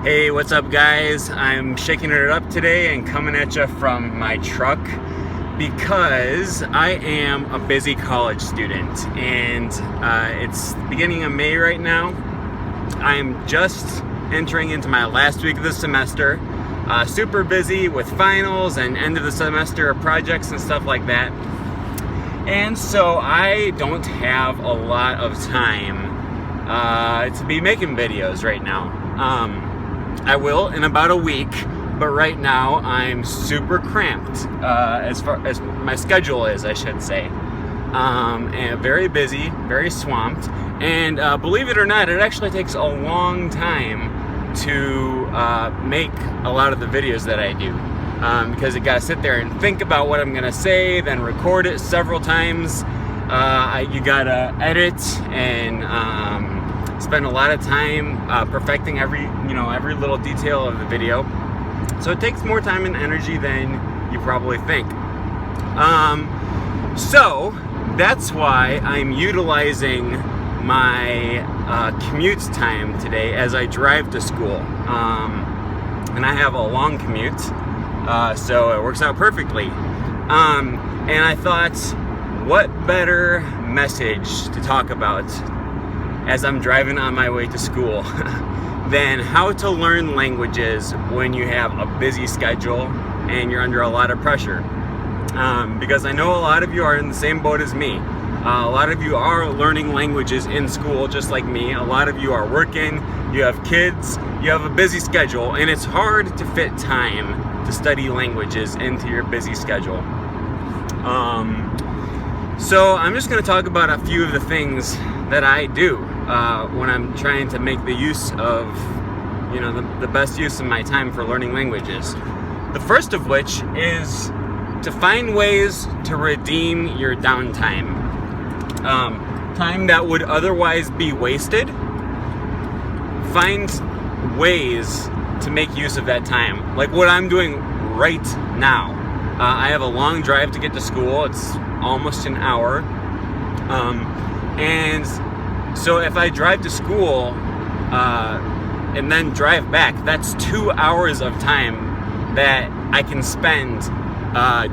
Hey, what's up guys? I'm shaking it up today and coming at you from my truck because I am a busy college student and it's the beginning of May right now. I'm just entering into my last week of the semester. Super busy with finals and end of the semester projects and stuff like that. And so I don't have a lot of time to be making videos right now. I will in about a week, but right now I'm super cramped as far as my schedule is, I should say. And very busy, very swamped, and believe it or not, it actually takes a long time to make a lot of the videos that I do, because you gotta sit there and think about what I'm gonna say, then record it several times. You gotta edit and spend a lot of time perfecting every little detail of the video. So it takes more time and energy than you probably think. So that's why I'm utilizing my commute time today as I drive to school. And I have a long commute, so it works out perfectly. And I thought, what better message to talk about as I'm driving on my way to school than how to learn languages when you have a busy schedule and you're under a lot of pressure. Because I know a lot of you are in the same boat as me. A lot of you are learning languages in school just like me. A lot of you are working, you have kids, you have a busy schedule, and it's hard to fit time to study languages into your busy schedule. So I'm just going to talk about a few of the things that I do when I'm trying to make the use of, the best use of my time for learning languages. The first of which is to find ways to redeem your downtime. Time that would otherwise be wasted. Find ways to make use of that time. Like what I'm doing right now. I have a long drive to get to school. It's almost an hour. And so if I drive to school and then drive back, that's 2 hours of time that I can spend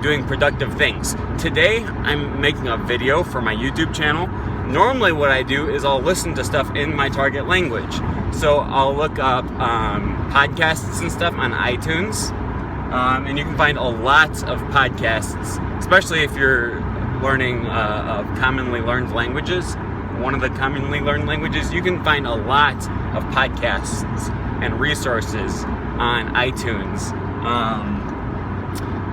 doing productive things. Today, I'm making a video for my YouTube channel. Normally what I do is I'll listen to stuff in my target language. So I'll look up podcasts and stuff on iTunes. And you can find a lot of podcasts, especially if you're learning commonly learned languages. One of the commonly learned languages, you can find a lot of podcasts and resources on iTunes.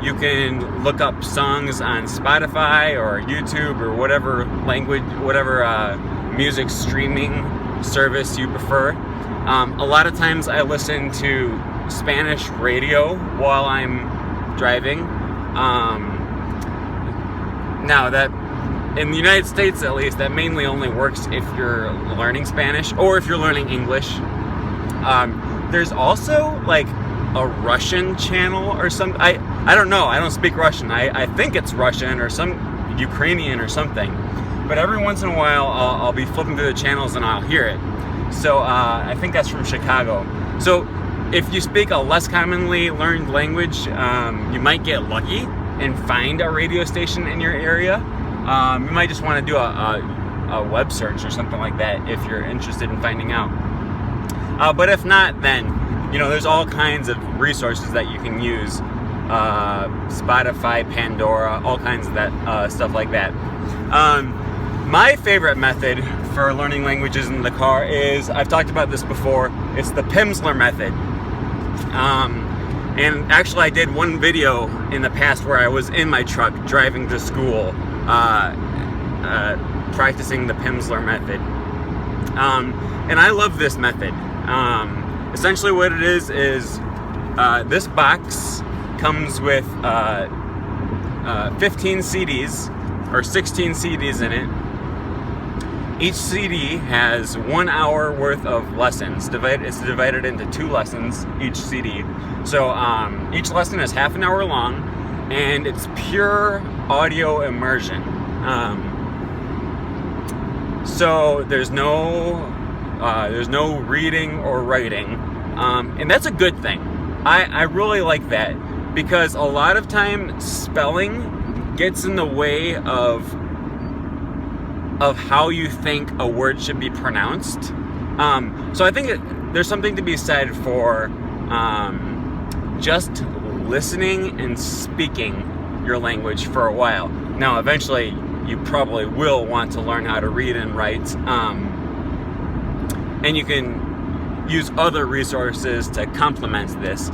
You can look up songs on Spotify or YouTube or whatever music streaming service you prefer. A lot of times I listen to Spanish radio while I'm driving. Now that in the United States, at least, that mainly only works if you're learning Spanish or if you're learning English. There's also like a Russian channel or something. I don't know. I don't speak Russian. I think it's Russian or some Ukrainian or something. But every once in a while, I'll be flipping through the channels and I'll hear it. So I think that's from Chicago. So if you speak a less commonly learned language, you might get lucky and find a radio station in your area. You might just want to do a web search or something like that if you're interested in finding out. But if not, then there's all kinds of resources that you can use. Spotify, Pandora, all kinds of that stuff like that. My favorite method for learning languages in the car is, I've talked about this before, it's the Pimsleur method. And actually I did one video in the past where I was in my truck driving to school practicing the Pimsleur method. And I love this method. Essentially what it is this box comes with 15 CDs or 16 CDs in it. Each CD has 1 hour worth of lessons. It's divided into 2 lessons, each CD. So each lesson is half an hour long, and it's pure audio immersion. So there's no reading or writing. And that's a good thing. I really like that, because a lot of time spelling gets in the way of how you think a word should be pronounced. So I think there's something to be said for just listening and speaking your language for a while. Now, eventually, you probably will want to learn how to read and write, and you can use other resources to complement this.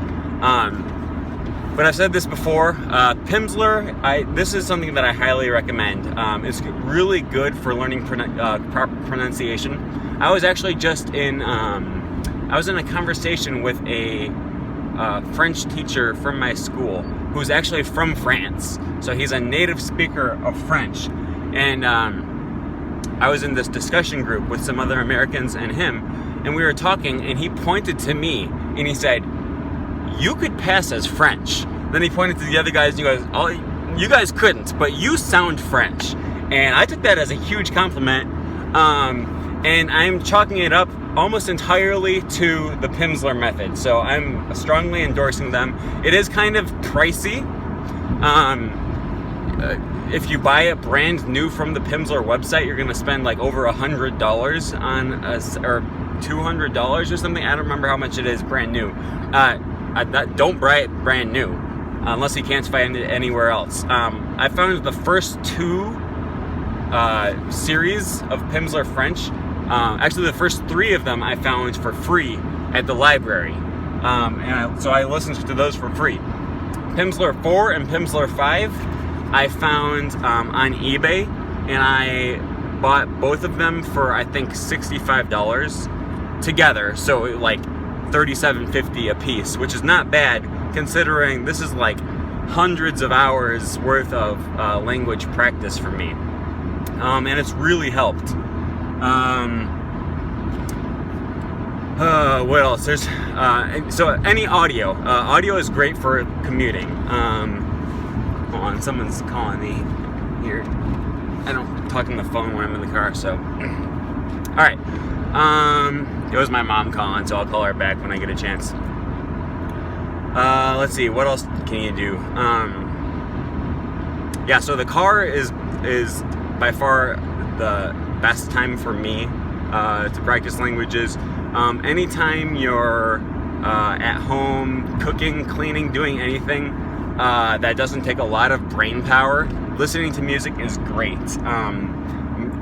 But I've said this before, Pimsleur, this is something that I highly recommend. It's really good for learning proper pronunciation. I was actually just in a conversation with a French teacher from my school who's actually from France. So he's a native speaker of French. And I was in this discussion group with some other Americans and him, and we were talking, and he pointed to me, and he said, "You could pass as French." Then he pointed to the other guys, and he goes, "Oh, you guys couldn't, but you sound French." And I took that as a huge compliment, and I'm chalking it up almost entirely to the Pimsleur method. So I'm strongly endorsing them. It is kind of pricey. If you buy it brand new from the Pimsleur website, you're going to spend like over $100 on or $200 or something. I don't remember how much it is brand new. Don't buy it brand new unless you can't find it anywhere else. I found the first two series of Pimsleur French. Actually, the first three of them I found for free at the library, so I listened to those for free. Pimsleur 4 and Pimsleur 5 I found on eBay, and I bought both of them for I think $65 together, so like $37.50 a piece, which is not bad considering this is like hundreds of hours worth of language practice for me, and it's really helped. What else? There's so any audio. Audio is great for commuting. Hold on, someone's calling me here. I don't talk on the phone when I'm in the car, so. All right. It was my mom calling, so I'll call her back when I get a chance. Let's see. What else can you do? Yeah. So the car is by far the best time for me to practice languages. Anytime you're at home, cooking, cleaning, doing anything that doesn't take a lot of brain power, listening to music is great.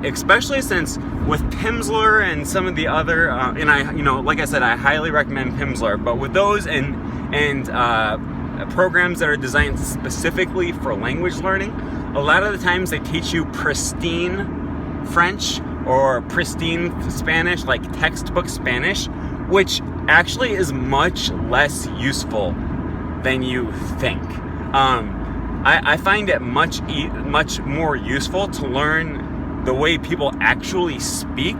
Especially since with Pimsleur and some of the other, and like I said, I highly recommend Pimsleur, but with those and programs that are designed specifically for language learning, a lot of the times they teach you pristine French or pristine Spanish, like textbook Spanish, which actually is much less useful than you think. I find it much more useful to learn the way people actually speak,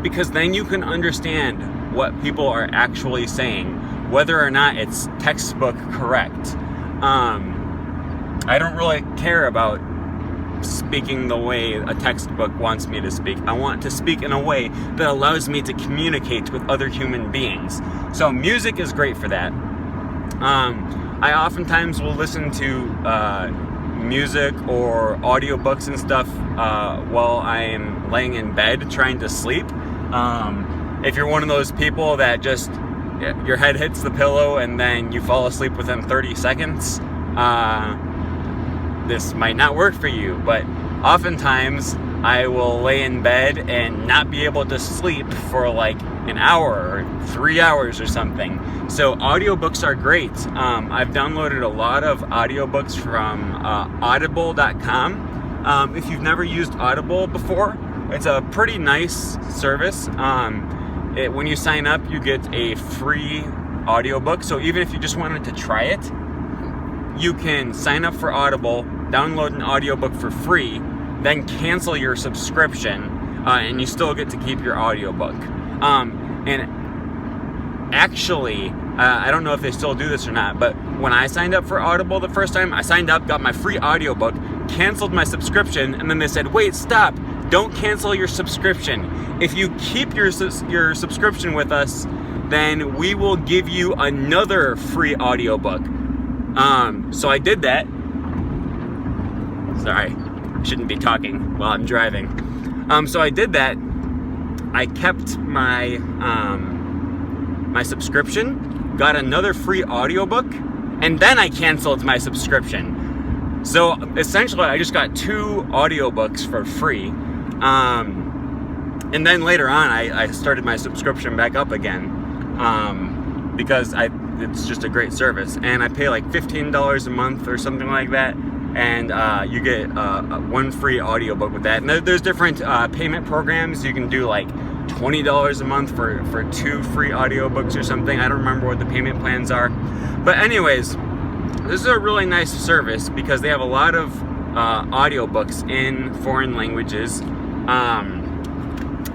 because then you can understand what people are actually saying, whether or not it's textbook correct. I don't really care about speaking the way a textbook wants me to speak. I want to speak in a way that allows me to communicate with other human beings. So music is great for that. I oftentimes will listen to music or audiobooks and stuff while I'm laying in bed trying to sleep. If you're one of those people that just your head hits the pillow and then you fall asleep within 30 seconds, this might not work for you, but oftentimes I will lay in bed and not be able to sleep for like an hour or 3 hours or something. So audiobooks are great. I've downloaded a lot of audiobooks from audible.com. If you've never used Audible before, it's a pretty nice service. When you sign up, you get a free audiobook. So even if you just wanted to try it, you can sign up for Audible, download an audiobook for free, then cancel your subscription, and you still get to keep your audiobook. And actually, I don't know if they still do this or not, but when I signed up for Audible the first time, I signed up, got my free audiobook, canceled my subscription, and then they said, wait, stop, don't cancel your subscription. If you keep your subscription with us, then we will give you another free audiobook. So I did that. Sorry, I shouldn't be talking while I'm driving. So I did that. I kept my my subscription, got another free audiobook, and then I canceled my subscription. So essentially, I just got 2 audiobooks for free. And then later on, I started my subscription back up again because it's just a great service. And I pay like $15 a month or something like that. And you get 1 free audiobook with that. And there's different payment programs. You can do like $20 a month for 2 free audiobooks or something. I don't remember what the payment plans are. But anyways, this is a really nice service because they have a lot of audiobooks in foreign languages.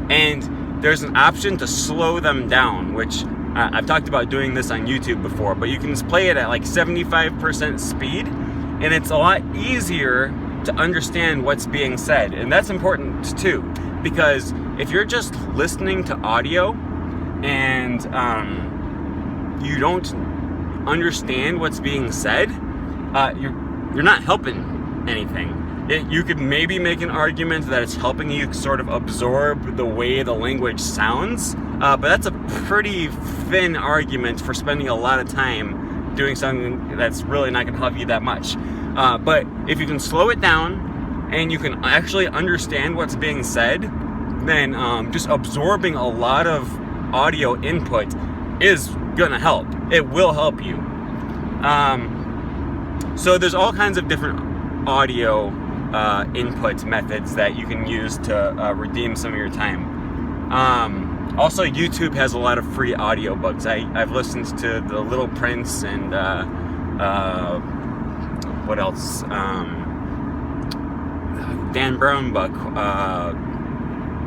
And there's an option to slow them down, which I've talked about doing this on YouTube before, but you can play it at like 75% speed, and it's a lot easier to understand what's being said. And that's important too, because if you're just listening to audio and you don't understand what's being said, you're not helping anything. You could maybe make an argument that it's helping you sort of absorb the way the language sounds, but that's a pretty thin argument for spending a lot of time doing something that's really not going to help you that much. But if you can slow it down and you can actually understand what's being said, then just absorbing a lot of audio input is going to help. It will help you. So there's all kinds of different audio input methods that you can use to redeem some of your time. Also, YouTube has a lot of free audiobooks. I've listened to The Little Prince and what else? Dan Brown book,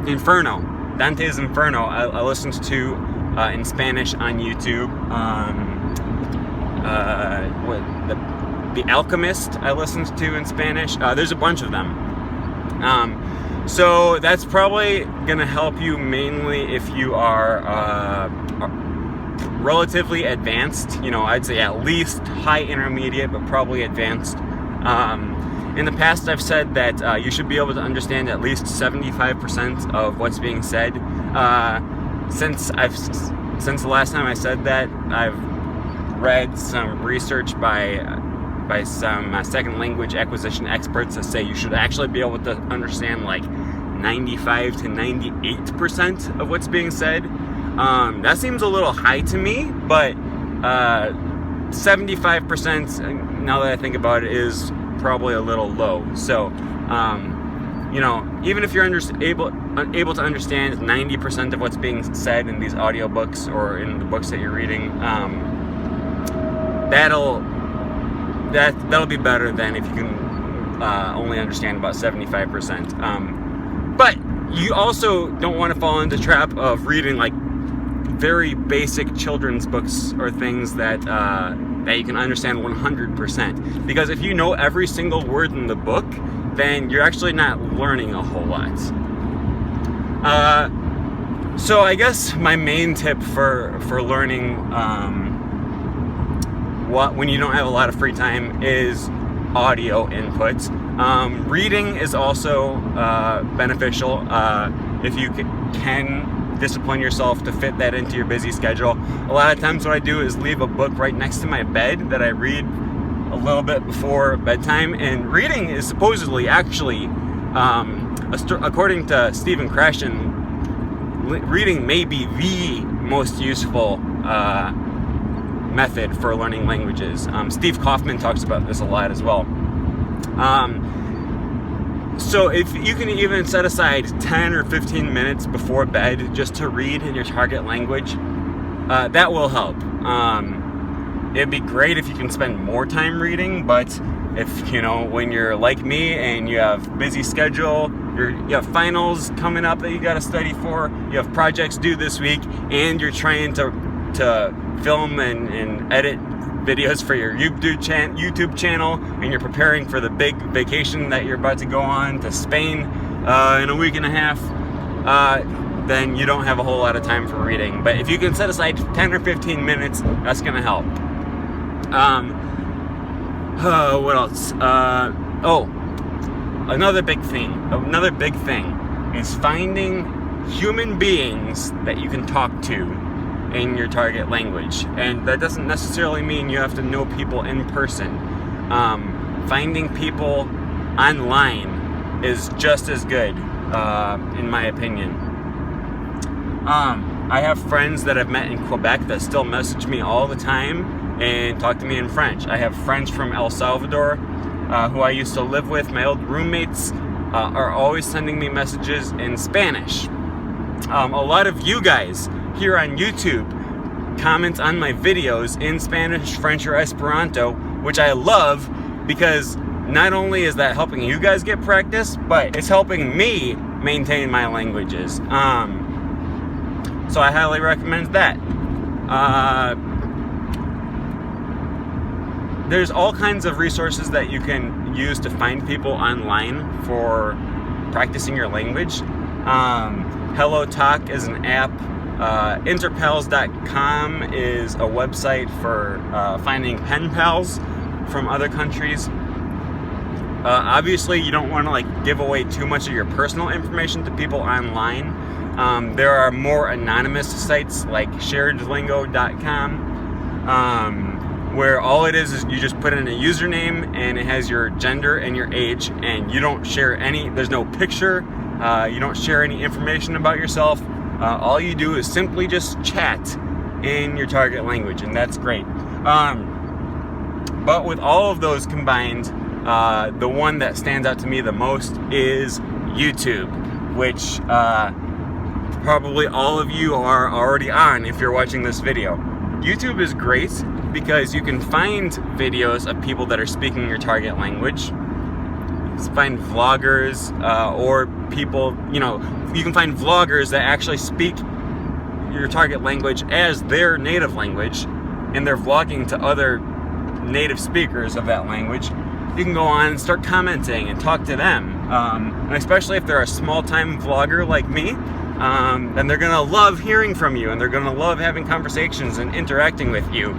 Inferno, Dante's Inferno. I listened to in Spanish on YouTube. The Alchemist I listened to in Spanish. There's a bunch of them. So that's probably gonna help you mainly if you are relatively advanced. I'd say at least high intermediate, but probably advanced. In the past, I've said that you should be able to understand at least 75% of what's being said. Since the last time I said that, I've read some research by some second language acquisition experts that say you should actually be able to understand like 95 to 98% of what's being said. That seems a little high to me, but 75%, now that I think about it, is probably a little low. So, even if you're able to understand 90% of what's being said in these audiobooks or in the books that you're reading, that'll be better than if you can only understand about 75%. But you also don't want to fall into the trap of reading like very basic children's books or things that you can understand 100%. Because if you know every single word in the book, then you're actually not learning a whole lot. So I guess my main tip for learning when you don't have a lot of free time is audio input. Reading is also beneficial if you can discipline yourself to fit that into your busy schedule. A lot of times what I do is leave a book right next to my bed that I read a little bit before bedtime. And reading is supposedly actually, according to Stephen Krashen, reading may be the most useful method for learning languages. Steve Kaufman talks about this a lot as well. So if you can even set aside 10 or 15 minutes before bed just to read in your target language, that will help. It'd be great if you can spend more time reading, but if, when you're like me and you have busy schedule, you have finals coming up that you got to study for, you have projects due this week, and you're trying to film and edit videos for your YouTube channel, and you're preparing for the big vacation that you're about to go on to Spain, in a week and a half, then you don't have a whole lot of time for reading. But if you can set aside 10 or 15 minutes, that's going to help. What else? Another big thing is finding human beings that you can talk to in your target language. And that doesn't necessarily mean you have to know people in person. Finding people online is just as good, in my opinion. I have friends that I've met in Quebec that still message me all the time and talk to me in French. I have friends from El Salvador who I used to live with. My old roommates are always sending me messages in Spanish. A lot of you guys here on YouTube comment on my videos in Spanish, French, or Esperanto, which I love because not only is that helping you guys get practice, but it's helping me maintain my languages. So I highly recommend that. There's all kinds of resources that you can use to find people online for practicing your language. HelloTalk is an app. Interpals.com is a website for finding penpals from other countries. Obviously, you don't want to give away too much of your personal information to people online. There are more anonymous sites like sharedlingo.com, where all it is you just put in a username and it has your gender and your age, and you don't share there's no picture, you don't share any information about yourself. All you do is simply just chat in your target language, and that's great. But with all of those combined, the one that stands out to me the most is YouTube, which probably all of you are already on if you're watching this video. YouTube is great because you can find videos of people that are speaking your target language. You can find vloggers or people, you can find vloggers that actually speak your target language as their native language, and they're vlogging to other native speakers of that language. You can go on and start commenting and talk to them. And especially if they're a small-time vlogger like me, then they're going to love hearing from you, and they're going to love having conversations and interacting with you.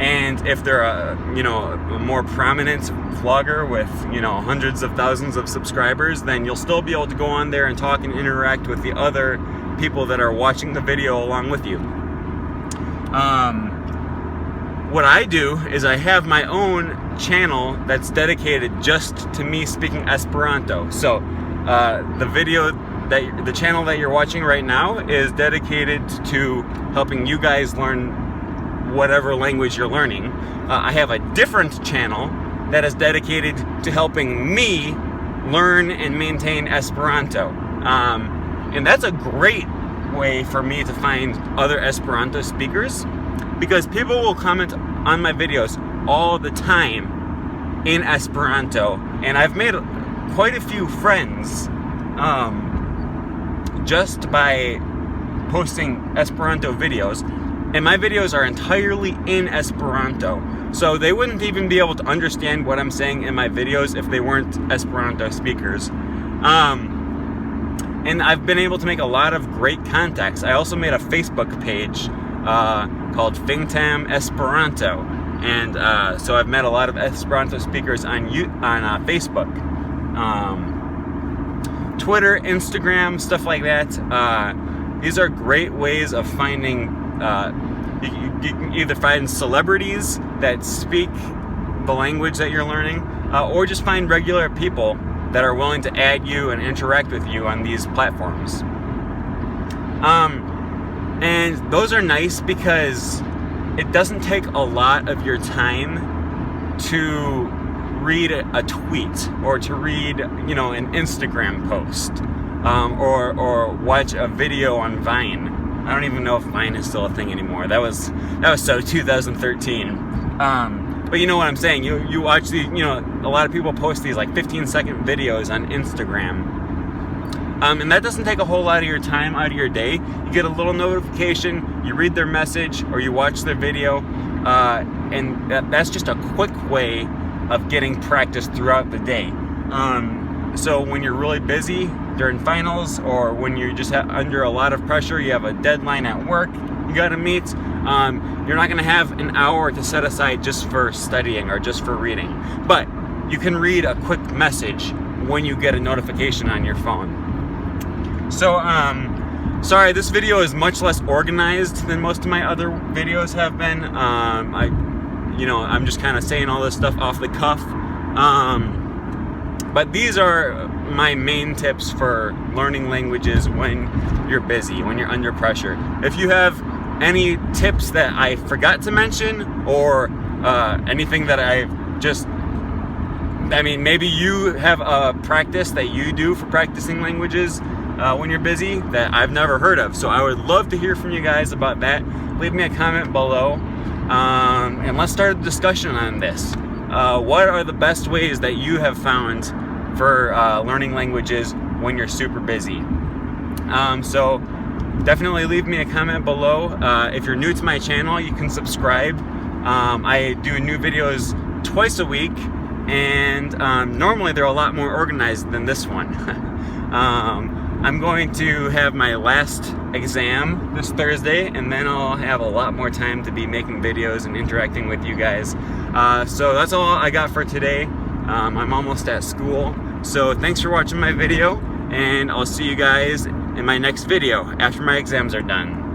And if they're a more prominent vlogger with, hundreds of thousands of subscribers, then you'll still be able to go on there and talk and interact with the other people that are watching the video along with you. What I do is I have my own channel that's dedicated just to me speaking Esperanto. So the channel that you're watching right now is dedicated to helping you guys learn whatever language you're learning. I have a different channel that is dedicated to helping me learn and maintain Esperanto. And that's a great way for me to find other Esperanto speakers, because people will comment on my videos all the time in Esperanto, and I've made quite a few friends just by posting Esperanto videos, and my videos are entirely in Esperanto, so they wouldn't even be able to understand what I'm saying in my videos if they weren't Esperanto speakers. And I've been able to make a lot of great contacts. I also made a Facebook page called Fingtam Esperanto, and so I've met a lot of Esperanto speakers on Facebook, Twitter, Instagram, stuff like that. These are great ways of finding. You can either find celebrities that speak the language that you're learning, or just find regular people that are willing to add you and interact with you on these platforms. And those are nice because it doesn't take a lot of your time to read a tweet or to read, an Instagram post, or watch a video on Vine. I don't even know if Vine is still a thing anymore. That was so 2013. But you know what I'm saying. You watch these, a lot of people post these 15-second videos on Instagram. And that doesn't take a whole lot of your time out of your day. You get a little notification, you read their message, or you watch their video, and that's just a quick way of getting practice throughout the day. So when you're really busy during finals, or when you're just under a lot of pressure, you have a deadline at work you got to meet, you're not going to have an hour to set aside just for studying or just for reading. But you can read a quick message when you get a notification on your phone. So, sorry, this video is much less organized than most of my other videos have been. I'm just kind of saying all this stuff off the cuff. But these are my main tips for learning languages when you're busy, when you're under pressure. If you have any tips that I forgot to mention, or anything that maybe you have a practice that you do for practicing languages when you're busy that I've never heard of. So I would love to hear from you guys about that. Leave me a comment below, and let's start a discussion on this. What are the best ways that you have found for learning languages when you're super busy? So definitely leave me a comment below. If you're new to my channel, you can subscribe. I do new videos twice a week, and normally they're a lot more organized than this one. I'm going to have my last exam this Thursday, and then I'll have a lot more time to be making videos and interacting with you guys. So that's all I got for today. I'm almost at school. So thanks for watching my video, and I'll see you guys in my next video after my exams are done.